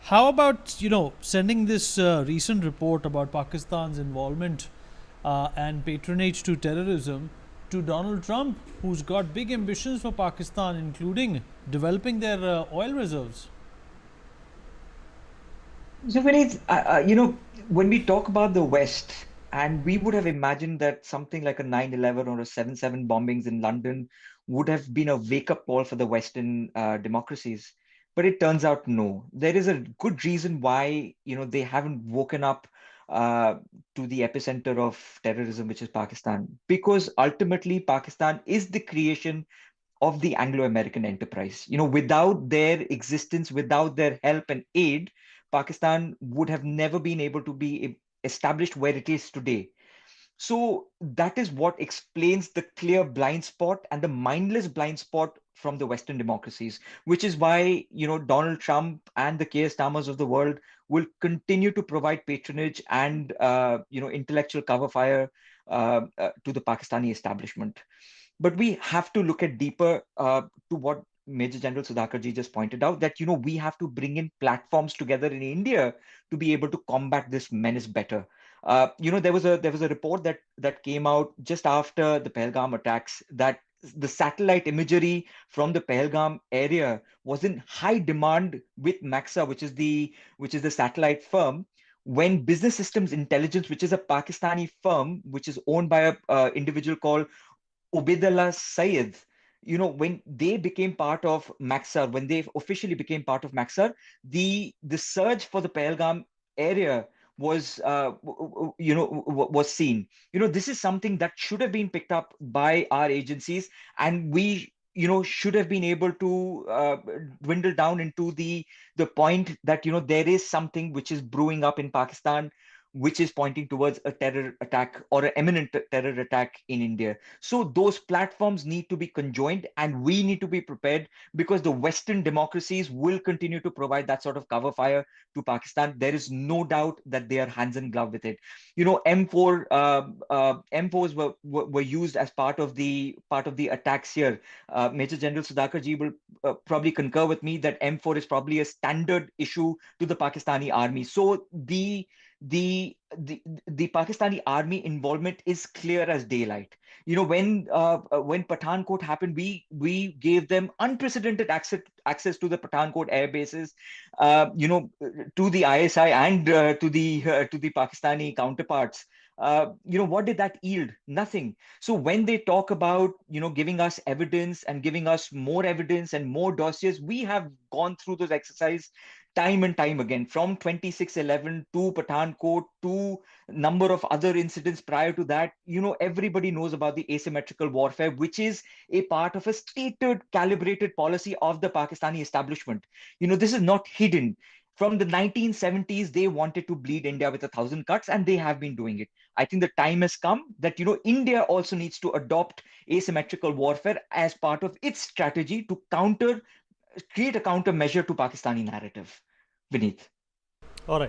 How about, sending this recent report about Pakistan's involvement and patronage to terrorism to Donald Trump, who's got big ambitions for Pakistan, including developing their oil reserves? So, Vinith, when we talk about the West, and we would have imagined that something like a 9/11 or a 7/7 bombings in London would have been a wake-up call for the Western democracies. But it turns out no. There is a good reason why, they haven't woken up uh, to the epicenter of terrorism, which is Pakistan. Because ultimately, Pakistan is the creation of the Anglo-American enterprise. Without their existence, without their help and aid, Pakistan would have never been able to be established where it is today. So that is what explains the clear blind spot and the mindless blind spot from the Western democracies, which is why, Donald Trump and the Keir Starmers of the world will continue to provide patronage and, intellectual cover fire to the Pakistani establishment. But we have to look at deeper to what Major General Sudhakarji just pointed out, that we have to bring in platforms together in India to be able to combat this menace better. There was a report that came out just after the Pahalgam attacks, that the satellite imagery from the Pahalgam area was in high demand with Maxa, which is the satellite firm. When Business Systems Intelligence, which is a Pakistani firm, which is owned by a individual called Ubaidullah Sayed, when they became part of Maxar, when they officially became part of Maxar, the surge for the Pahalgam area was seen. This is something that should have been picked up by our agencies, and we should have been able to dwindle down into the point that there is something which is brewing up in Pakistan, which is pointing towards a terror attack or an imminent terror attack in India. So those platforms need to be conjoined, and we need to be prepared, because the Western democracies will continue to provide that sort of cover fire to Pakistan. There is no doubt that they are hands in glove with it. M4s were used as part of the attacks here. Major General Sudhakar ji will probably concur with me that M4 is probably a standard issue to the Pakistani army. So the Pakistani army involvement is clear as daylight. When Pathankot happened, we gave them unprecedented access to the Pathankot air bases, to the ISI and to the Pakistani counterparts. What did that yield? Nothing. So when they talk about giving us evidence and giving us more evidence and more dossiers, we have gone through those exercises time and time again, from 26/11 to Pathankot to number of other incidents prior to that. Everybody knows about the asymmetrical warfare, which is a part of a stated, calibrated policy of the Pakistani establishment. This is not hidden. From the 1970s, they wanted to bleed India with 1,000 cuts, and they have been doing it. I think the time has come that India also needs to adopt asymmetrical warfare as part of its strategy to create a countermeasure to Pakistani narrative. Vineet. All right.